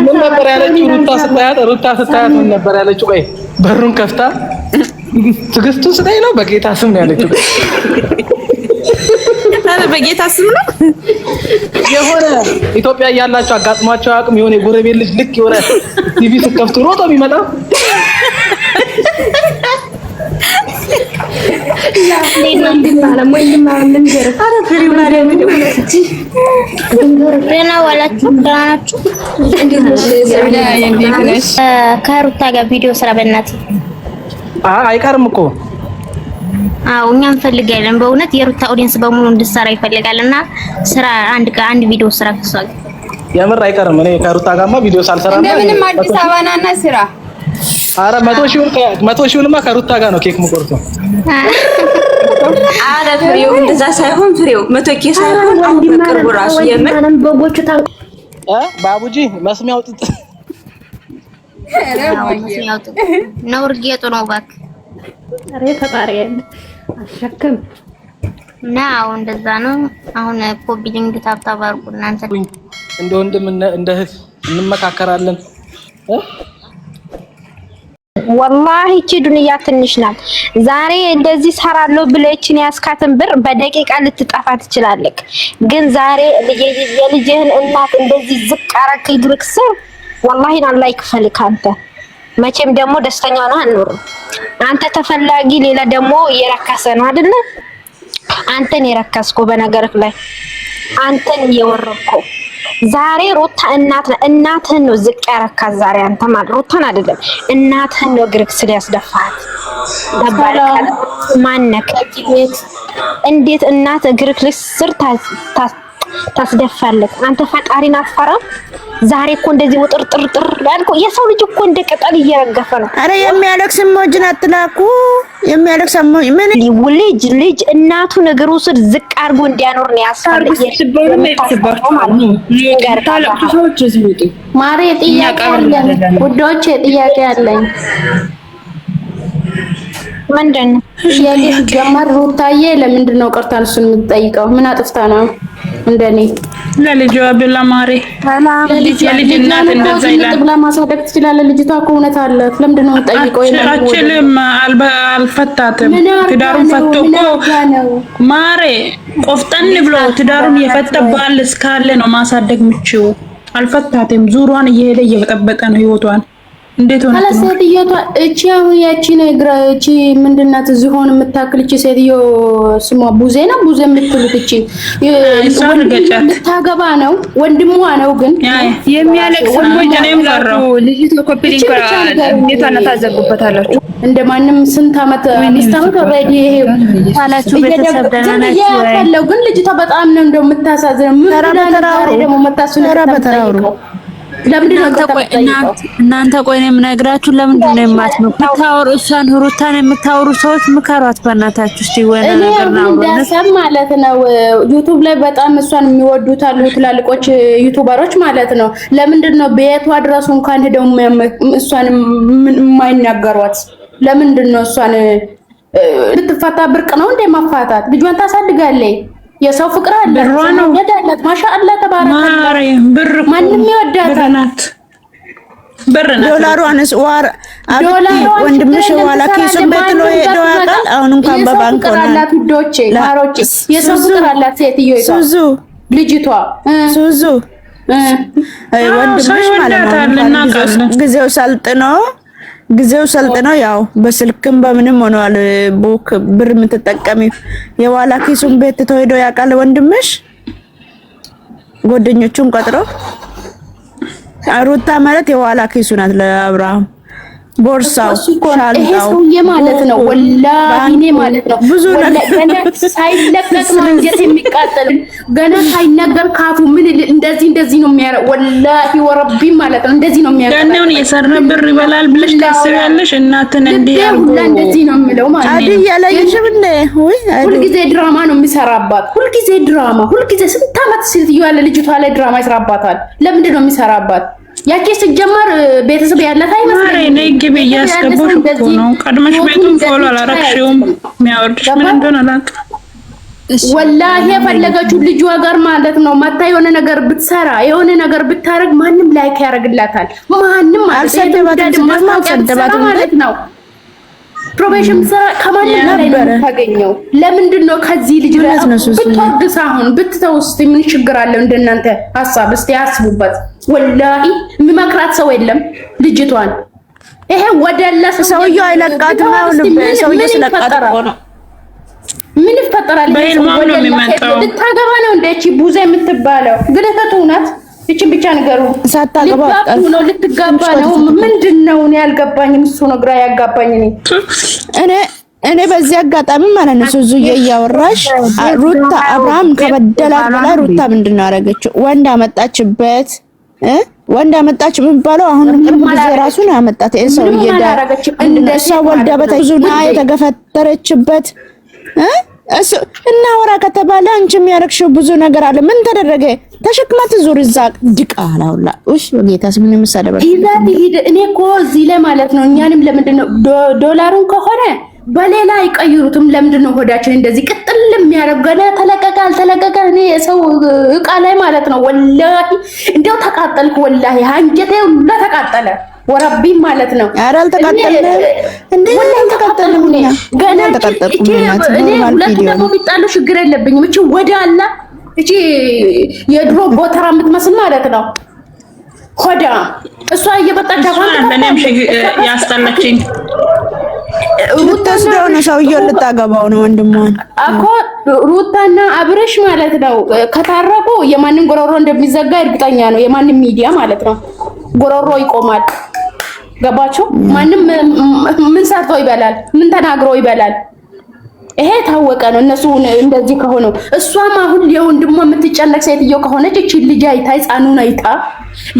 ምን ነበር ያለችው? ሩታ ስታያት ምን ነበር ያለችው? ቆይ በሩን ከፍታ ትግስቱ ስታይ ነው በጌታ ስም ነው ያለችው። አረ በጌታ ስም ነው የሆነ ኢትዮጵያ ያላችሁ አጋጥሟቸው አቅም የሆነ የጎረቤት ልጅ ልክ የሆነ ቲቪ ስከፍቱ ሮጦ ቢመጣ ከሩታ ጋር ቪዲዮ ስራ በእናትህ አይቀርም እኮ። አዎ እኛ እንፈልጋለን በእውነት የሩታ ኦዲየንስ በሙሉ እንድትሰራ ይፈልጋልና ስራ አንድ ቪዲዮ ስራ ከሷል የምር አይቀርም። እኔ ከሩታ ጋርማ ቪዲዮ ሳልሰራ እንደምንም አዲስ አበባ ናና ስራ። አረ 100 ሺውንማ ከሩታ ጋር ነው ኬክ የምቆርጦ። አረ ፍሬው እንደዛ ሳይሆን ፍሬው 100 ኬክ ሳይሆን አሁን በቅርቡ ራሱ የምር ባቡጂ መስሚያው ጥጥ ነው ርጌጡ ነው እባክህ። አሬ ተጣሪያን አሸከም ናው እንደዛ ነው። አሁን ኮፒሊንግ ታብታብ አድርጉ እናንተ እንደ ወንድም እንደ እህት እንመካከራለን። ወላሂ እቺ ዱንያ ትንሽ ናት። ዛሬ እንደዚህ ሰራለሁ ብለችን ያስካትን ብር በደቂቃ ልትጠፋ ትችላለህ። ግን ዛሬ የልጅህን እናት እንደዚህ ዝቅ አረክ ይድርክስ ወላሂ አላህ ይክፈልክ። አንተ መቼም ደግሞ ደስተኛ ነው አንኖርም። አንተ ተፈላጊ ሌላ ደግሞ የረከሰ ነው አይደለ? አንተን የረከስከው በነገርክ ላይ አንተን የወረድከው ዛሬ ሩታ እናትህን ነው ዝቅ ያረካት። ዛሬ አንተ ማለት ሩታን አይደለም እናትህን ነው ግርክስ ያስደፋት። ተባረከ ማነክ እንዴት እናት ግርክስ ስር ታስደፋለህ? አንተ ፈጣሪን አትፈራም? ዛሬ እኮ እንደዚህ ወጥርጥርጥር ያልከው የሰው ልጅ እኮ እንደ ቅጠል እየረገፈ ነው። አረ የሚያለቅስ ሞጅን አትላኩ። የሚያለቅስ ሞጅ ምን ልጅ እናቱ ነገሩ ስር ዝቅ አድርጎ እንዲያኖር ነው ያስፈልግ። ማሬ ጥያቄ አለኝ ውዶቼ፣ ጥያቄ አለኝ። ምንድን ነው የልጅ ጀማር ሩታዬ ለምንድን ነው ቀርታን እሱን የምትጠይቀው? ምን አጥፍታ ነው? እንደኔ ለልጅ አብላ ማሬ ለልጅ እናት እንደዛ ይላል ብላ ማሳደግ ትችላለህ። ልጅቷ እኮ እውነት አላት። ለምንድን ነው የምትጠይቀው? አችልም አልፈታትም። ትዳሩን ፈቶ እኮ ማሬ ቆፍጠን ብሎ ትዳሩን የፈታ ባል እስካለ ነው ማሳደግ ምችው። አልፈታትም። ዙሯን እየሄደ እየበጠበጠ ነው ህይወቷን። እንዴት ሆነ አለ ሴትዮዋ? እቺ አሁን ያቺ ነግራ እቺ ምንድናት? ዝሆን የምታክል እቺ ሴትዮ ስሟ ቡዜ ነው። ቡዜ የምትሉት እቺ ልታገባ ነው፣ ወንድሟ ነው። ግን የሚያለቅስ ወንጀልም ፈራው ልጅቱ ኮፒሊንግ እንዴት ታዘጉበታላችሁ? እንደማንም ስንት አመት 5 አመት ኦሬዲ ይሄ ታላችሁ ቤተሰብ ደህና ናችሁ ወይ? ግን ልጅቷ በጣም ነው እንደው የምታሳዝነው። ምን ደግሞ መታሱን ተራበተራው እናንተ ቆይ ነው የምነግራችሁ። ለምንድን ነው የማትመጣው? እሷን ሩታን የምታወሩ ሰዎች ምከሯት በእናታችሁ። እስቲ ወና ነገር ነው ማለት ነው። ዩቲዩብ ላይ በጣም እሷን የሚወዱት አሉ ትላልቆች ዩቲዩበሮች ማለት ነው። ለምንድን ነው ቤቷ ድረስ እንኳን ሄደው እሷን የማይናገሯት? ለምንድን ነው እሷን ልትፈታ ብርቅ ነው እንደ ማፋታት? ልጇን ታሳድጋለች። የሰው ፍቅር አለ ነው ወዳለት ማሻአላ ተባረከ። ብር ማንንም ይወዳታል። ብርና ዶላሯንስ ዋር ወንድምሽ ዋላ ኪሱን በትሎ ሄዶ ያውቃል። አሁን እንኳን በባንክ አላት ውዶቼ ማሮቼ የሰው ፍቅር አላት ሴትዮ ሱዙ ልጅቷ ሱዙ ወንድምሽ ማለት ነው። ጊዜው ሰልጥነው ያው በስልክም በምንም ሆኗል። ቡክ ብር የምትጠቀሚው የዋላ ኪሱን ቤት ተወይዶ ያውቃል ወንድምሽ ጓደኞቹን ቀጥሮ። ሩታ ማለት የዋላ ኪሱ ናት ለአብርሃም። ቦርሳው ሻንጣው ሰውዬ ማለት ነው። ወላሂ እኔ ማለት ነው ብዙ ገና ሳይለቀቅ መንጀት የሚቃጠል ገና ሳይነገር ካፉ ምን እንደዚህ ነው የሚያረው። ወላሂ ወረቢ ማለት ነው እንደዚህ ነው የሚያረው። ገናውን የሰራ ብር ይበላል ብለሽ ታስቢያለሽ? እናትን እንዲያርጉ እንደዚህ ነው የሚለው ማለት ነው። አዲ ያለይሽም እንደ ወይ ሁልጊዜ ድራማ ነው የሚሰራባት። ሁልጊዜ ድራማ ሁልጊዜ ስንት አመት ሴትዮ ያለ ልጅቷ ላይ ድራማ ይሰራባታል። ለምንድን ነው የሚሰራባት? ያቺ ሲጀመር ቤተሰብ ያላት አይመስልም። ማሬ ነይ ግቢ እያስገባሽ እኮ ነው። ቀድመሽ ቤቱን ፎሎ አላረግሽውም። የሚያወርድሽ ምን እንደሆነ አላውቅም። ወላሂ የፈለገችው ልጇ ጋር ማለት ነው መታ የሆነ ነገር ብትሰራ የሆነ ነገር ብታረግ ማንም ላይክ ያደርግላታል። ማንም ማለት ነው ፕሮፌሽን ሰራ ከማንም ላይ ነው የምታገኘው። ለምንድን ነው ከዚህ ልጅ ላይ ብትወድስ አሁን ብትተውስ ምን ችግር አለው? እንደናንተ ሐሳብ እስቲ ያስቡበት። ወላሂ የሚመክራት ሰው የለም ልጅቷን። ይሄ ወደላ ሰውየው አይለቃትም ነው ሰውየው ስለቃት ነው። ምን ይፈጠራል? ልታገባ ነው እንደ እቺ ቡዛ የምትባለው ግለተቱ ናት። እቺ ብቻ ነገሩ ሳታገባ ነው ልትጋባ ነው። ምንድነው? እኔ አልገባኝም። እሱ ነው ግራ ያጋባኝ። እኔ በዚህ አጋጣሚ ማለት ነው ሱዙዬ እያወራሽ ሩታ አብርሃም ከበደላት በላይ ሩታ ምንድነው ያደረገችው? ወንድ አመጣችበት ወንድ አመጣች የሚባለው አሁን ጊዜ ራሱ ነው ያመጣት። ሰውዬ እንደሷ ወልዳ በተዙና የተገፈተረችበት እሱ እናወራ ከተባለ አንቺ የሚያረክሽው ብዙ ነገር አለ። ምን ተደረገ? ተሸክማት ዙር እዛ ድቃላ ሁላ እሺ ወጌታስ ምን መሰለበ ይዛት ሄደ። እኔ እኮ እዚህ ላይ ማለት ነው እኛንም ለምንድን ነው ዶላሩን ከሆነ በሌላ አይቀይሩትም? ለምንድን ነው ሆዳችን እንደዚህ ቅጥል የሚያደርግ? ገና ተለቀቀ አልተለቀቀ እኔ የሰው እቃ ላይ ማለት ነው ወላሂ እንደው ተቃጠልኩ። ወላሂ አንጀቴ ሁላ ተቃጠለ። ወረቢ ማለት ነው። ኧረ አልተቃጠልንም እንዴ? ወላሂ ተቃጠልንም። ገና እኔ ሁለት ደግሞ ቢጣሉ ችግር የለብኝም። እቺ ወደ አላ እቺ የድሮ ቦተራ የምትመስል ማለት ነው ሆዳ እሷ እየበጣች አሁን ለኔም ያስጠላችኝ ሩታስ ነው ሰውዬው ልታገባው ነው ወንድሟን እኮ ሩታና አብረሽ ማለት ነው ከታረቁ የማንን ጎሮሮ እንደሚዘጋ እርግጠኛ ነው። የማንን ሚዲያ ማለት ነው ጎሮሮ ይቆማል። ገባችሁ? ማንም ምን ሰርቶ ይበላል? ምን ተናግሮ ይበላል? ይሄ ታወቀ ነው። እነሱ እንደዚህ ከሆነ እሷም አሁን የወንድሟ የምትጨነቅ ሴትዮ ከሆነች እቺ ልጅ አይታ ሕፃኑን አይታ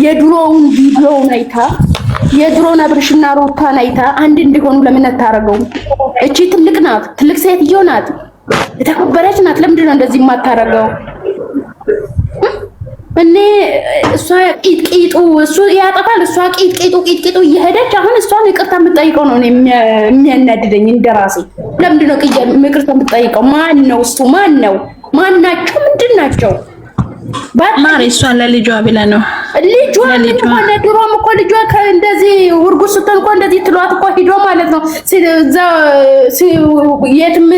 የድሮውን ቪዲዮውን አይታ የድሮን አብርሽና ሩታን አይታ አንድ እንዲሆኑ ለምን አታረገው? እቺ ትልቅ ናት፣ ትልቅ ሴትዮ ናት፣ የተከበረች ናት። ለምንድን ነው እንደዚህ የማታረገው? እኔ እሷ ቂጥቂጡ እሱ ያጠፋል፣ እሷ ቂጥቂጡ እየሄደች አሁን እሷን ይቅርታ የምትጠይቀው ነው የሚያናድደኝ እንደራሴ። ለምንድን ነው ይቅርታ የምትጠይቀው? ማን ነው እሱ? ማን ነው? ማን ናቸው? ምንድን ናቸው? ማሪ እሷን ለልጇ ብላ ነው ልጇ እንኳን ድሮም እኮ ልጇ ከእንደዚህ ውርጉስ ስትሆን እኮ እንደዚህ ትሏት እኮ ሂዶ ማለት ነው የትም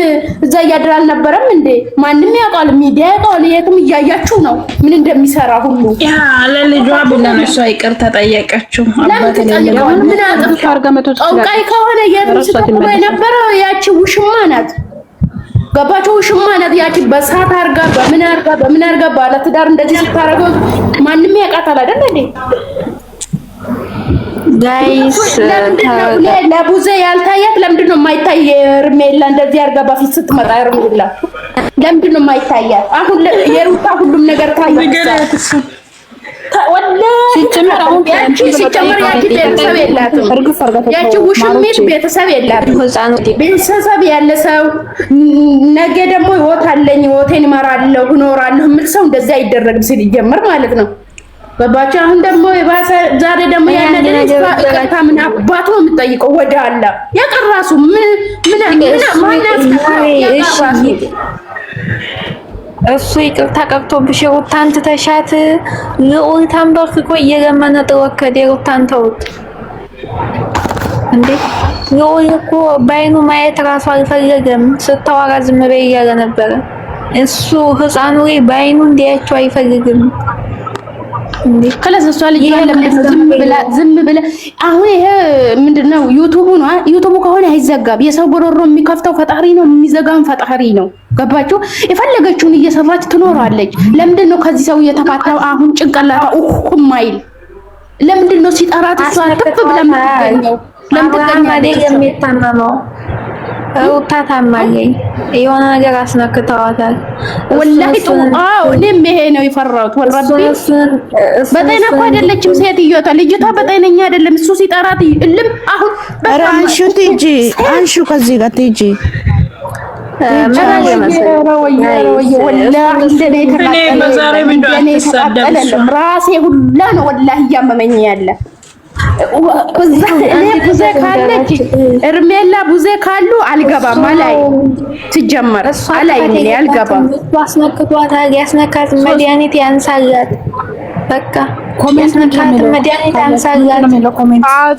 እዛ እያደረ አልነበረም እንዴ? ማንም ያውቃል፣ ሚዲያ ያውቃል። የትም እያያችሁ ነው ምን እንደሚሰራ ሁሉ። ያ ለልጇ ብላ ነው እሷ ይቅርታ ጠየቀችው። አባቴ ምን አጥፍታ አውቃይ ከሆነ የትም ስትቆም የነበረው ያቺ ውሽማ ናት። ገባችሁ? ውሽማ ናት ያቺ። በሳት አርጋ በምን አርጋ ባለ ትዳር እንደዚህ ስታረገው ማንም ያውቃታል አይደል እንዴ? ጋይስ ለቡዜ ያልታያት ለምንድን ነው የማይታይ? ሄርሜላ እንደዚህ አርጋ በፊት ስትመጣ ሄርሜላ ለምንድን ነው የማይታያት? አሁን የሩታ ሁሉም ነገር ታያት። ሲጀመር ያቺ ቤተሰብ የላትም። ያቺ ውሽሚት ቤተሰብ የላትም። ቤተሰብ ያለ ሰው ነገ ደግሞ ህይወት አለኝ ህይወቴን እመራለሁ እኖራለሁ የምል ሰው እንደዚህ አይደረግም ሲጀመር ማለት ነው። ገባችሁ? አሁን ደግሞ የባሰ ዛሬ ደግሞ ያነደኝ ይቅርታ ምን አባቱ ነው የምጠይቀው? ወደ አላ ያቀራሱ ምን እሱ ይቅርታ ቀብቶብሽ ሩታን ትተሻት ልዑልታን በርክኮ እየለመነ ጥወከደ ሩታን ተውት እንዴ! ልዑል እኮ በአይኑ ማየት ራሱ አልፈለገም። ስታወራ ዝም በይ እያለ ነበረ። እሱ ህፃኑ ላይ በአይኑ እንዲያቸው አይፈልግም እንዴ! ከለሰሷ ልጅ ለምንድነው ዝም ብለ አሁን ይሄ ምንድነው? ዩቲዩብ ነው። ዩቲዩብ ከሆነ አይዘጋም። የሰው ጎሮሮ የሚከፍተው ፈጣሪ ነው፣ የሚዘጋውን ፈጣሪ ነው። ገባችሁ? የፈለገችውን እየሰራች ትኖራለች። ለምንድነው ከዚህ ሰው እየተፋታው አሁን ጭንቅላታ ማይል? ለምንድነው ሲጠራት እሷ ጥፍ ብላ የምትገኘው? ለምን የሚታመመው ሩታ ታማለኝ የሆነ ነገር አስነክተዋታል። ወላሂ እኔም ይሄ ነው የፈራሁት። ወራቢ በጤና እኮ አይደለችም ሴትዮዋ። ልጅቷ በጤነኛ አይደለም። እሱ ሲጠራት እልም አሁን አንሹ ትጂ አንሹ ከዚህ ጋር ትጂ ራሴ ሁላ ነው ወላሂ እያመመኝ ያለ እኔ ቡዜ ካለች እርሜላ ቡዜ ካሉ አልገባም አላይ ትጀመር አላይ ምን አልገባም አስነክቷታል። ያስነካት መድኃኒት ያንሳላት በቃ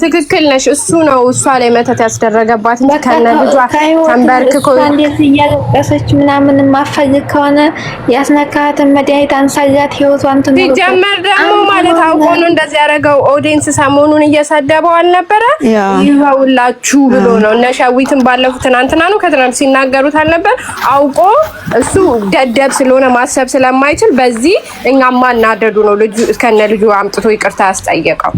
ትክክል ነሽ። እሱ ነው እሷ ላይ መተት ያስደረገባት እንጂ ከነ ልጇ ተንበርክኮ እንዴት እያለቀሰች ምናምን ማፈልግ ከሆነ ያስነካትን መድኃኒት አንሳላት ህይወቷን ትኖር። ሲጀመር ደግሞ ማለት አውቆ ነው እንደዚህ ያደረገው። ኦዲየንስ ሰሞኑን እየሰደበው አልነበረ ይኸውላችሁ ብሎ ነው። እነ ሸዊትን ባለፉት ትናንትና ነው ከትናንት ሲናገሩት አልነበር? አውቆ እሱ ደደብ ስለሆነ ማሰብ ስለማይችል በዚህ እኛማ እናደዱ ነው ልጁ ከነ ልጁ አምጥቶ ይቅርታ ያስጠየቀው።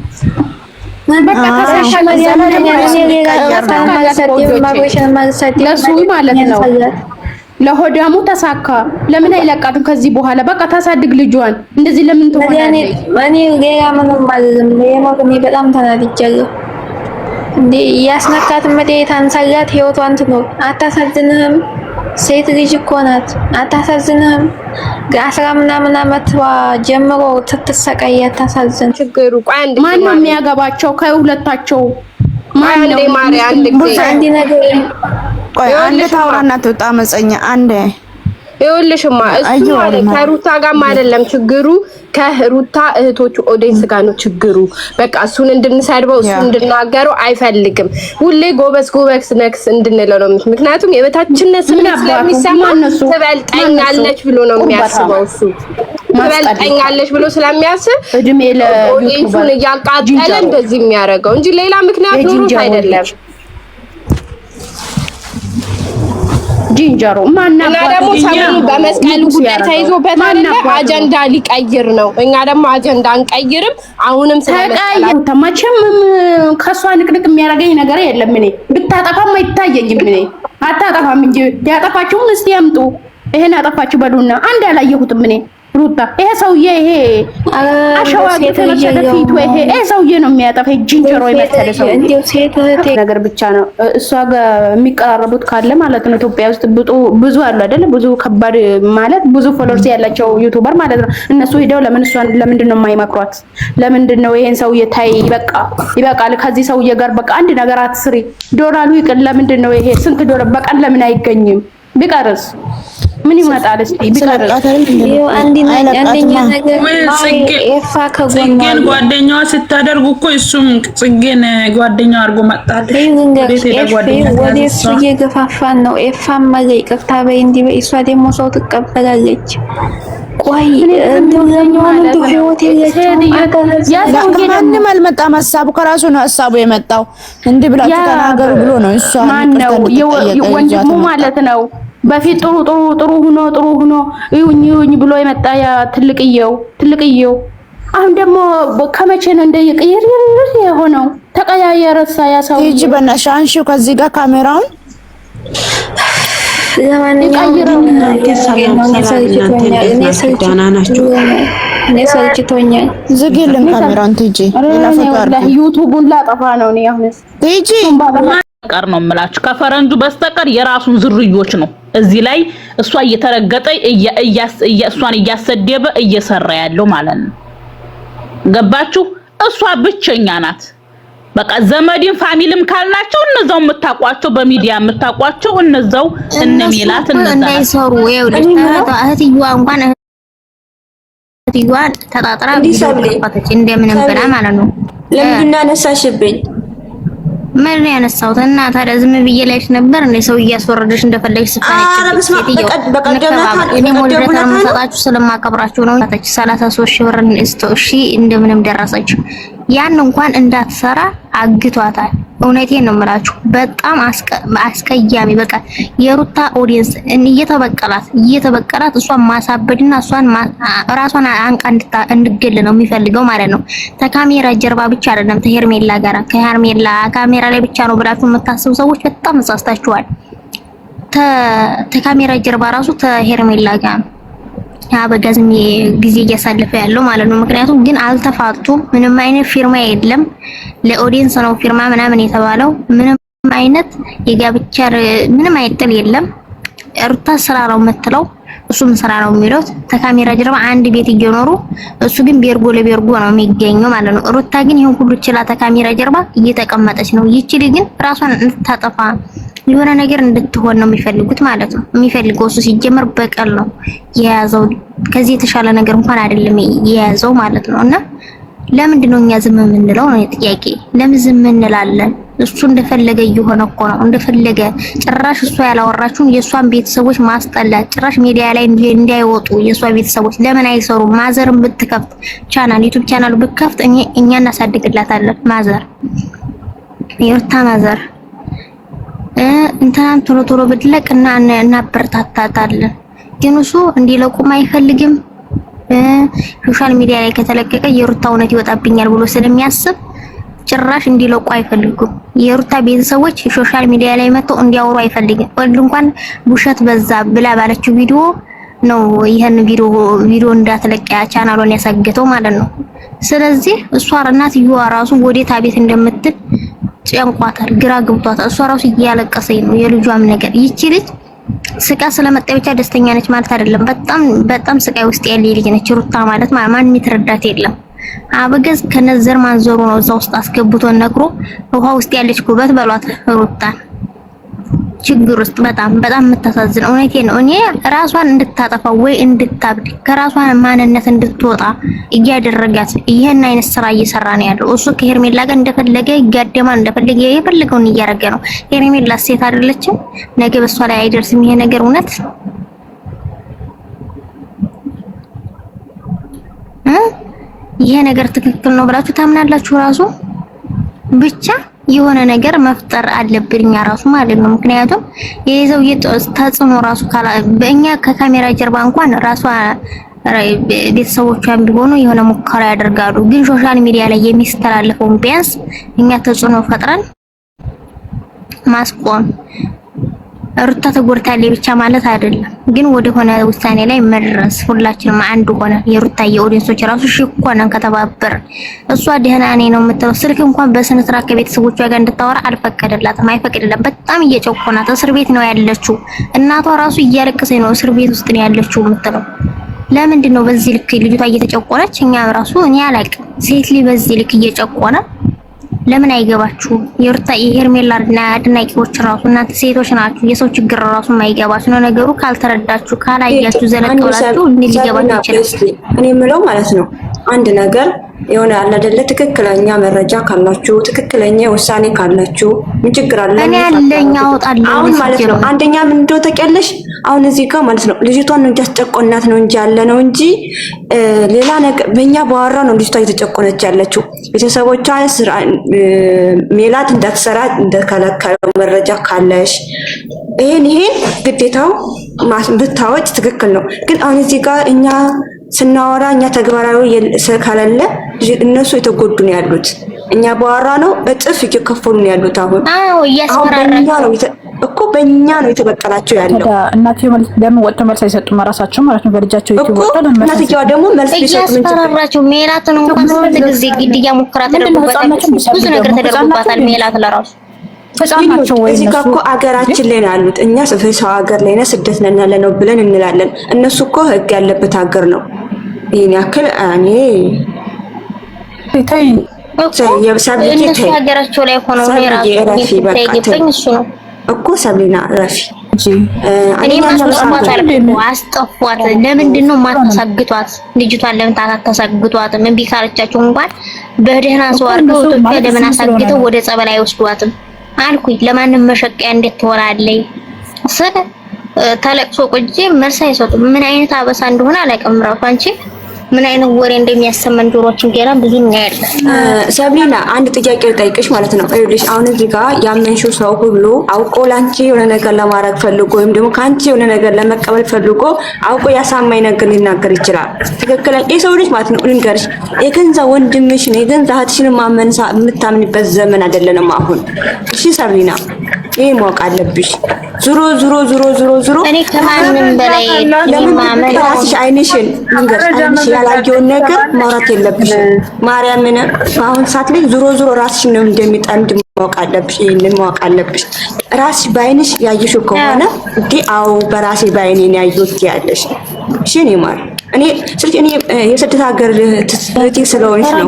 ለሱ ማለት ነው። ለሆዳሙ ተሳካ። ለምን አይለቃትም ከዚህ በኋላ? በቃ ታሳድግ ልጇን። እንደዚህ ለምን ትሆናለች? እኔ ሌላ ምንም አልልም። እኔ በጣም ተናድጃለሁ። እንዴ ያስነካት መድኃኒት አንሳላት ህይወቷን ትኖር። አታሳዝንህም? ሴት ልጅ እኮ ናት። አታሳዝንህም? አስራ ምናምን ዓመት ጀምሮ ትትሰቃይ። አታሳዝን? ችግሩ ቆይ አንድ ማን ነው የሚያገባቸው ከሁለታቸው? ማን ነው ማሪያ? አንድ ነገር ቆይ አንድ ታውራና ትወጣ መጸኛ አንድ ይኸውልሽማ እሱ ማለት ከሩታ ጋርም አይደለም ችግሩ፣ ከሩታ እህቶቹ ኦዲየንስ ጋር ነው ችግሩ። በቃ እሱን እንድንሰድበው እሱን እንድናገረው አይፈልግም። ሁሌ ጎበዝ ነክስ እንድንለው ነው። ምክንያቱም የበታችነት ስሜት ስለሚሰማ ትበልጠኛለች ብሎ ነው የሚያስበው። እሱ ትበልጠኛለች ብሎ ስለሚያስብ እድሜ ለዩቲዩብ እያቃጠለ እንደዚህ የሚያደርገው እንጂ ሌላ ምክንያት ኖሮት አይደለም። ጂንጀሮ እና ደግሞ ሰሞኑን በመስቀሉ ጉዳይ ተይዞበት አይደለ? አጀንዳ ሊቀይር ነው። እኛ ደግሞ አጀንዳ አንቀይርም። አሁንም ስለመስቀሉ ተመቸም ከሷ ንቅንቅ የሚያደርገኝ ነገር የለም። እኔ ብታጠፋም አይታየኝም። እኔ አታጠፋም እንጂ ያጠፋችሁን እስቲ ያምጡ። ይሄን አጠፋችሁ በሉና አንድ ያላየሁትም እኔ ሩታ ይሄ ሰውዬ ይሄ አሸዋቂ ተመሰለፊት ወይ ይሄ ሰውዬ ነው የሚያጠፋ። ጂንጀሮ የመሰለ ሰው ነገር ብቻ ነው እሷ ጋር የሚቀራረቡት ካለ ማለት ነው። ኢትዮጵያ ውስጥ ብዙ አሉ አይደል? ብዙ ከባድ ማለት ብዙ ፎሎወርስ ያላቸው ዩቲዩበር ማለት ነው። እነሱ ሄደው ለምንድን ነው የማይመክሯት? ለምንድን ነው ይሄን ሰውዬ ታይ ይበቃል፣ ከዚህ ሰውዬ ጋር በቃ አንድ ነገር አትስሪ፣ ዶላሩ ይቅር። ለምንድን ነው ይሄ ስንት ዶላር በቀን ለምን አይገኝም? ቢቀርስ ምን ይመጣል? እስቲ ቢቀርስ አንደኛ ነገር ኤፋ ከጎን ጓደኛዋ ስታደርጉ እኮ እሱም ጽጌን ጓደኛዋ አድርጎ መጣል። ወደ እሱ እየገፋፋን ነው። ኤፋም ማለ ይቅርታ በይ እንዲህ በይ። እሷ ደግሞ ሰው ትቀበላለች። ቆይ እንደው ህይወት ማንም አልመጣም። ሀሳቡ ከራሱ ነው ሀሳቡ የመጣው። እንዲህ ብላችሁ ተናገሩ ብሎ ነው እሷ ማነው ወንድሙ ማለት ነው። በፊት ጥሩ ሆኖ ይሁኝ ብሎ የመጣ ያ ትልቅየው አሁን ደግሞ ከመቼ ነው እንደየቀየር የሆነው? ተቀያየረሳ ያ ሰው። ሂጂ በእናትሽ አንሺው ከዚህ ጋር ካሜራውን ዝግልን ካሜራውን ቲጂ ዩቲዩቡን ላጠፋ ነው እኔ አሁንስ ቲጂ ቀር ነው የምላችሁ ከፈረንጁ በስተቀር የራሱን ዝርዮች ነው እዚህ ላይ እሷ እየተረገጠ እሷን እያሰደበ እየሰራ ያለው ማለት ነው። ገባችሁ? እሷ ብቸኛ ናት። በቃ ዘመድን ፋሚሊም ካልናቸው እነዛው የምታቋቸው በሚዲያ የምታቋቸው እነዛው እነሚላት እንዳይሰሩ እህትየዋ እንኳን ተጣጥራ ቢሰብልኝ እንደምንም ብላ ማለት ነው። ለምንድን ነው ያነሳሽብኝ? ምን ያነሳሁት እና ታዲያ ዝም ብዬ ላይሽ ነበር እንደ ሰው እያስወረደሽ እንደፈለግሽ ስታነቂ እኔ ሞልደታ የምሰጣችሁ ስለማከብራችሁ ነው። 33 ሺህ ብር እሺ እንደምንም ደረሰች። ያን እንኳን እንዳትሰራ አግቷታል። እውነቴን ነው የምላችሁ። በጣም አስቀያሚ በቃ የሩታ ኦዲየንስ እየተበቀላት እሷን ማሳበድና እሷን ራሷን አንቃ እንድገል ነው የሚፈልገው ማለት ነው። ከካሜራ ጀርባ ብቻ አይደለም ከሄርሜላ ጋር ካሜራ ላይ ብቻ ነው ብላችሁ የምታስቡ ሰዎች በጣም ተሳስታችኋል። ከካሜራ ጀርባ ራሱ ከሄርሜላ ጋር አበጋዝም ጊዜ እያሳለፈ ያለው ማለት ነው። ምክንያቱም ግን አልተፋቱም። ምንም አይነት ፊርማ የለም። ለኦዲየንስ ነው ፊርማ ምናምን የተባለው። ምንም አይነት የጋብቻ ምንም አይጥል የለም። ሩታ ስራ ነው የምትለው እሱም ስራ ነው የሚሉት ከካሜራ ጀርባ አንድ ቤት እየኖሩ እሱ ግን ቤርጎ ለቤርጎ ነው የሚገኘው ማለት ነው። ሩታ ግን ይሄን ሁሉ ችላ ከካሜራ ጀርባ እየተቀመጠች ነው። ይችል ግን ራሷን እንድታጠፋ የሆነ ነገር እንድትሆን ነው የሚፈልጉት ማለት ነው። የሚፈልገው እሱ ሲጀመር በቀል ነው የያዘው። ከዚህ የተሻለ ነገር እንኳን አይደለም የያዘው ማለት ነው። እና ለምንድን ነው እኛ ዝም የምንለው ነው ጥያቄ? ለምን ዝም እንላለን? እሱ እንደፈለገ እየሆነ እኮ ነው እንደፈለገ። ጭራሽ እሷ ያላወራችሁን የእሷን ቤተሰቦች ማስጠላት፣ ጭራሽ ሚዲያ ላይ እንዳይወጡ የእሷ ቤተሰቦች ለምን አይሰሩም? ማዘርን ብትከፍት ቻናል ዩቲዩብ ቻናል ብትከፍት እኛ እናሳድግላታለን። ማዘር የሩታ ማዘር እንትናን ቶሎ ቶሎ ብትለቅ እና እናበረታታታለን። ግን እሱ እንዲለቁም አይፈልግም። ሶሻል ሚዲያ ላይ ከተለቀቀ የሩታ እውነት ይወጣብኛል ብሎ ስለሚያስብ ጭራሽ እንዲለቁ አይፈልጉም። የሩታ ቤተሰቦች ሶሻል ሚዲያ ላይ መጥተው እንዲያወሩ አይፈልግም። ወንድ እንኳን ውሸት በዛ ብላ ባለችው ቪዲዮ ነው ይሄን ቪዲዮ እንዳትለቀያ ቻናሉን ያሳገተው ማለት ነው። ስለዚህ እሷ እናትየዋ ራሱ ወዴት አቤት እንደምትል ጨንቋታል፣ ግራ ገብቷታል። እሷ ራሱ እያለቀሰኝ ነው የልጇም ነገር። ይቺ ልጅ ስቃ ስለመጣ ብቻ ደስተኛ ነች ማለት አይደለም። በጣም ስቃይ ውስጥ ያለ ልጅ ነች ሩታ ማለት ማንም የተረዳት የለም። አበገዝ ከነዘር ማንዘሩ ነው እዛ ውስጥ አስገብቶ ነግሮ ውሃ ውስጥ ያለች ኩበት በሏት ሩታን ችግር ውስጥ በጣም የምታሳዝን። እውነቴን ነው። እኔ ራሷን እንድታጠፋ ወይ እንድታብድ ከራሷን ማንነት እንድትወጣ እያደረጋት ይሄን አይነት ስራ እየሰራ ነው ያለው። እሱ ከሄርሜላ ጋር እንደፈለገ ይጋደማል፣ እንደፈለገ የፈለገውን እያደረገ ነው። ሄርሜላ ሴት አይደለችም? ነገ በሷ ላይ አይደርስም ይሄ ነገር? እውነት ይሄ ነገር ትክክል ነው ብላችሁ ታምናላችሁ? ራሱ ብቻ የሆነ ነገር መፍጠር አለብን ራሱ ማለት ነው። ምክንያቱም የይዘው ተጽዕኖ ራሱ በእኛ ከካሜራ ጀርባ እንኳን ራሷ ቤተሰቦቿን ቢሆኑ የሆነ ሙከራ ያደርጋሉ። ግን ሶሻል ሚዲያ ላይ የሚስተላለፈውን ቢያንስ እኛ ተጽዕኖ ፈጥረን ማስቆም። ሩታ ተጎድታለች ብቻ ማለት አይደለም፣ ግን ወደ ሆነ ውሳኔ ላይ መድረስ ሁላችንም አንድ ሆነ የሩታ የኦዲየንሶች ራሱ ሽኮናን ከተባበር እሷ ደህና ነኝ ነው የምትለው። ስልክ እንኳን በስነ ስርዓት ከቤተሰቦቿ ጋር እንድታወራ አልፈቀደላትም፣ አይፈቅድላትም። በጣም እየጨቆናት እስር ቤት ነው ያለችው። እናቷ ራሱ እያለቀሰች ነው እስር ቤት ውስጥ ነው ያለችው የምትለው። ለምንድን ነው በዚህ ልክ ልጅቷ እየተጨቆነች? እኛ ራሱ እኔ አላውቅም፣ ሴት ልጅ በዚህ ልክ እየጨቆነ ለምን አይገባችሁም? የሩታ የሄርሜላ አድናቂዎች ራሱ እናንተ ሴቶች ናችሁ፣ የሰው ችግር ራሱ የማይገባችሁ ነው ነገሩ። ካልተረዳችሁ ካላያችሁ ዘለቀላችሁ እንዴት ሊገባችሁ ይችላል? እኔ የምለው ማለት ነው አንድ ነገር የሆነ አለ አይደለ? ትክክለኛ መረጃ ካላችሁ ትክክለኛ ውሳኔ ካላችሁ ምን ችግር አለ? እኔ ያለኝ አወጣለሁ አሁን ማለት ነው። አንደኛ ምን እንደው ተቀለሽ አሁን እዚህ ጋር ማለት ነው ልጅቷን እንዲያስጨቆናት ነው እንጂ ያለ ነው እንጂ ሌላ ነገር በእኛ ባወራ ነው ልጅቷ እየተጨቆነች ያለችው። ቤተሰቦቿ ሜላት እንዳትሰራ እንደከለከለው መረጃ ካለሽ ይሄን ግዴታው ብታወጭ ትክክል ነው። ግን አሁን እዚህ ጋር እኛ ስናወራ እኛ ተግባራዊ ካላለ እነሱ የተጎዱ ነው ያሉት። እኛ ባወራ ነው እጥፍ እየከፈሉ ነው ያሉት። አሁን እያስፈራራቸው እኮ በእኛ ነው የተበቀላቸው ያለው። እናትየው ለምን ወጥቶ መልስ አይሰጡም? ራሳቸው ማለት ነው በልጃቸው ይወጣ ነው። እናትየዋ ደግሞ መልስ ሊሰጡ ምን እያስፈራራቸው ሜላትን እንኳን ስንት ጊዜ ግድያ ሙከራ ተደርጎባታል፣ ብዙ ነገር ተደርጎባታል። ሜላት ለራሱ ህፃናቸው ወይ እዚህ ጋር እኮ አገራችን ላይ ነው ያሉት። እኛ ሰው ሀገር ላይ ነው ስደት ነን ያለ ነው ብለን እንላለን። እነሱ እኮ ህግ ያለበት ሀገር ነው። ይሄን ያክል እኔ እነሱ ሀገራቸው ላይ ሆነው ራሱ ይገባኝ እሱ ነው እኮ ሰብሊና ረፊ እኔ አስጠፏት። ለምንድን ነው የማታሳግቷት? ልጅቷን ለምን ታሳግቷት? ምን ቢካረቻቸው እንኳን በደህና ሰው አድርገው ኢትዮጵያ ለምን አሳግተው ወደ ጸበል አይወስዷትም አልኩኝ። ለማንም መሸቀያ እንዴት ትሆናለች? ስለ ተለቅሶ ቁጭ መልስ አይሰጡም። ምን አይነት አበሳ እንደሆነ አላውቅም። ራሱ አንቺ ምን አይነት ወሬ እንደሚያሰማን ጆሮችን ገና ብዙ ነው ያለ። ሰብሊና አንድ ጥያቄ ልጠይቅሽ ማለት ነው። ይኸውልሽ አሁን እዚህ ጋር ያመንሽው ሰው ሁሉ አውቆ ላንቺ የሆነ ነገር ለማድረግ ፈልጎ ወይም ደግሞ ካንቺ የሆነ ነገር ለመቀበል ፈልጎ አውቆ ያሳማኝ ነገር ሊናገር ይችላል። ትክክለኛ የሰው ልጅ ማለት ነው። ልንገርሽ የገንዛ ወንድምሽን የገንዛ እህትሽን ማመን የምታምንበት ዘመን አይደለንም አሁን። እሺ ሰብሊና ይሄ ማወቅ አለብሽ። ዙሮ እኔ ከማንም በላይ ማመን ራስሽ አይንሽን ያላየውን ነገር ማውራት የለብሽም። ማርያምን በአሁን ሰዓት ላይ ዙሮ ራስሽን ነው እንደሚጠምድ ማወቅ አለብሽ። ይሄንን ማወቅ አለብሽ። ራስሽ በአይንሽ ያየሽው ከሆነ እንዴ አዎ በራሴ በአይኔ ነው ያየሁት ያለሽ። እሺ እኔ ማር እኔ የስደት ሀገር ትስቲ ስለሆነች ነው።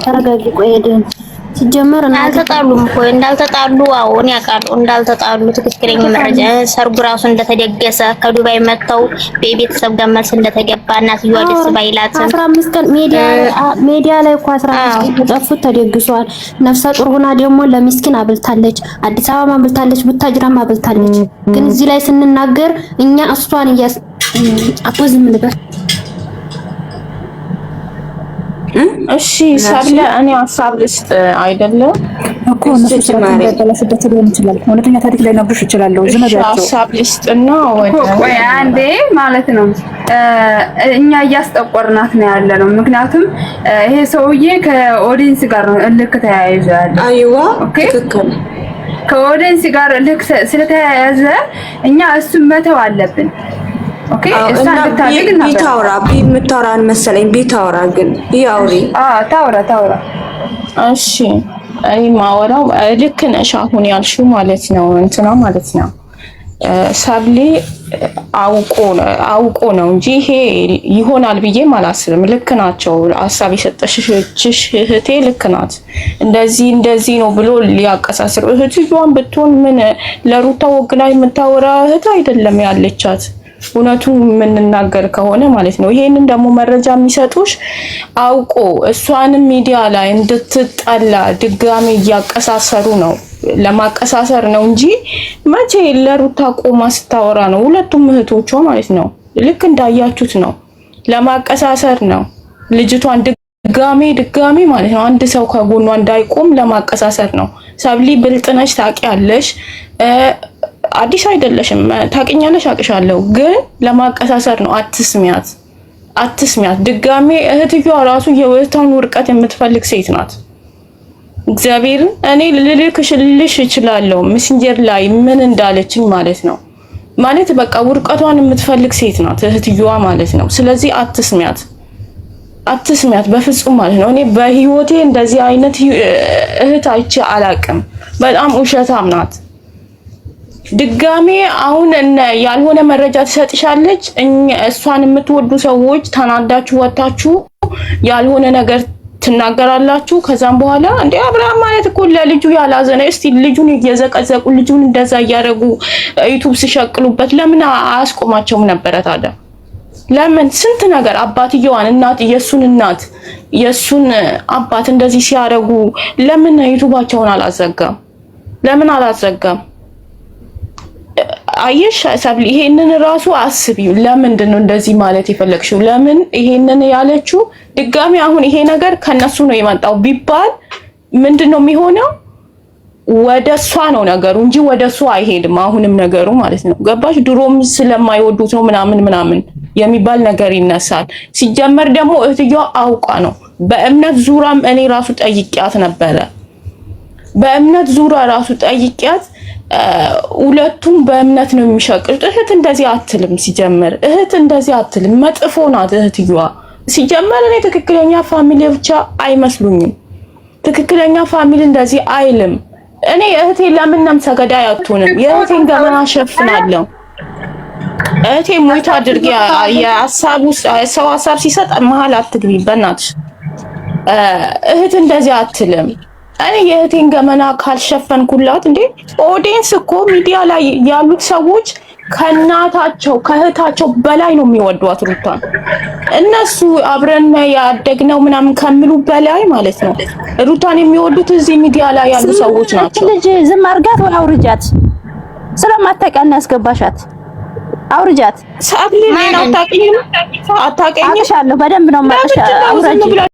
ተረጋጊ ቆይ ሲጀመር እንዳልተጣሉም እኮ እንዳልተጣሉ አሁን ያውቃሉ እንዳልተጣሉ ትክክለኛ መረጃ ሰርጉ ራሱ እንደተደገሰ ከዱባይ መጥተው በቤተሰብ ጋር መልስ እንደተገባ እናትየዋ ደስ ባይላትም 15 ቀን ሚዲያ ላይ እኮ 15 ቀን ተጠፉት ተደግሷል። ነፍሰ ጡር ሆና ደግሞ ለሚስኪን አብልታለች፣ አዲስ አበባ አብልታለች፣ ቡታጅራም አብልታለች። ግን እዚህ ላይ ስንናገር እኛ እሷን አፖዝም ልበል እሺ ሰብለ እኔ ሀሳብ ልስጥ አይደለም እኮ እነሱ ስለተበላሽበት ሊሆን ይችላል። እውነተኛ ታሪክ ላይ ነብሽ ይችላል። ሀሳብ ልስጥና ወይ አንዴ ማለት ነው እኛ እያስጠቆርናት ነው ያለ ነው። ምክንያቱም ይሄ ሰውዬ ከኦዲየንስ ጋር ነው እልክ ተያይዞ ያለ አይዋ ትክክል ከኦዲየንስ ጋር እልክ ስለተያያዘ እኛ እሱን መተው አለብን። ኦኬ እሷ ልታደግ ነበር የምታወራን መሰለኝ ቢታወራ ግን ያውሪ ታወራ እሺ አይ ማወራው ልክ ነሽ አሁን ያልሽው ማለት ነው እንትና ማለት ነው ሰብሊ አውቆ ነው እንጂ ይሄ ይሆናል ብዬ ማላስብም። ልክ ናቸው። ሐሳብ የሰጠሽሽ እህቴ ልክ ናት። እንደዚህ ነው ብሎ ሊያቀሳስር እህትዋን ብትሆን ምን ለሩታ ወግላ የምታወራ እህት አይደለም ያለቻት እውነቱን የምንናገር ከሆነ ማለት ነው። ይሄንን ደግሞ መረጃ የሚሰጡሽ አውቆ እሷንም ሚዲያ ላይ እንድትጠላ ድጋሚ እያቀሳሰሩ ነው፣ ለማቀሳሰር ነው እንጂ መቼ ለሩታ ቆማ ስታወራ ነው። ሁለቱም እህቶቿ ማለት ነው ልክ እንዳያችሁት ነው፣ ለማቀሳሰር ነው። ልጅቷን ድጋሚ ማለት ነው አንድ ሰው ከጎኗ እንዳይቆም ለማቀሳሰር ነው። ሰብሊ ብልጥነሽ ታውቂያለሽ፣ አዲስ አይደለሽም፣ ታውቂኛለሽ፣ አውቅሻለሁ። ግን ለማቀሳሰር ነው። አትስሚያት ድጋሜ። እህትየዋ ራሱ የወታን ውርቀት የምትፈልግ ሴት ናት። እግዚአብሔርን እኔ ልልክልሽ እችላለሁ ሜሴንጀር ላይ ምን እንዳለችኝ ማለት ነው። ማለት በቃ ውርቀቷን የምትፈልግ ሴት ናት እህትየዋ ማለት ነው። ስለዚህ አትስሚያት በፍጹም ማለት ነው። እኔ በህይወቴ እንደዚህ አይነት እህት አይቼ አላቅም። በጣም ውሸታም ናት። ድጋሜ አሁን ያልሆነ መረጃ ትሰጥሻለች። እሷን የምትወዱ ሰዎች ተናዳችሁ ወጣችሁ ያልሆነ ነገር ትናገራላችሁ። ከዛም በኋላ እንደ አብርሃም ማለት እኮ ለልጁ ያላዘነ እስቲ ልጁን እየዘቀዘቁ ልጁን እንደዛ እያደረጉ ዩቲዩብ ሲሸቅሉበት ለምን አያስቆማቸውም ነበረ ታዲያ? ለምን ስንት ነገር አባትየዋን የሱን አባት እንደዚህ ሲያደርጉ ለምን ዩቲዩባቸውን አላዘጋም? ለምን አላዘጋም? አየሽ ሰብሊ ይሄንን ራሱ አስቢው። ለምንድን ነው እንደዚህ ማለት የፈለግሽው? ለምን ይሄንን ያለችው? ድጋሚ አሁን ይሄ ነገር ከነሱ ነው የመጣው ቢባል ምንድነው የሚሆነው? ወደሷ ነው ነገሩ እንጂ ወደሱ አይሄድም። አሁንም ነገሩ ማለት ነው ገባሽ? ድሮም ስለማይወዱት ነው ምናምን የሚባል ነገር ይነሳል። ሲጀመር ደግሞ እህትየዋ አውቃ ነው። በእምነት ዙራም እኔ ራሱ ጠይቂያት ነበረ። በእምነት ዙራ ራሱ ጠይቂያት ሁለቱም በእምነት ነው የሚሸቅሉት። እህት እንደዚህ አትልም። ሲጀመር እህት እንደዚህ አትልም። መጥፎ ናት እህትየዋ። ሲጀመር እኔ ትክክለኛ ፋሚሊ ብቻ አይመስሉኝም። ትክክለኛ ፋሚሊ እንደዚህ አይልም። እኔ እህቴ ለምንም ሰገዳይ አትሆንም። የእህቴን ገመና ሸፍናለሁ። እህቴ ሞይታ አድርጊ። ሰው ሀሳብ ሲሰጥ መሀል አትግቢ በእናትሽ። እህት እንደዚህ አትልም። እኔ የእህቴን ገመና ካልሸፈንኩላት እንዴ ኦዲየንስ እኮ ሚዲያ ላይ ያሉት ሰዎች ከእህታቸው በላይ ነው የሚወዷት ሩታን። እነሱ አብረን ያደግነው ምናምን ከሚሉ በላይ ማለት ነው ሩታን የሚወዱት እዚህ ሚዲያ ላይ ያሉ ሰዎች ናቸው። ልጅ ዝም አርጋት ወይ አውርጃት። ስለማታውቂያት ያስገባሻት አውርጃት። ሰዓት ላይ ነው አታውቂኝም? አውቅሻለሁ በደንብ ነው የማውቅሽ። አውርጃት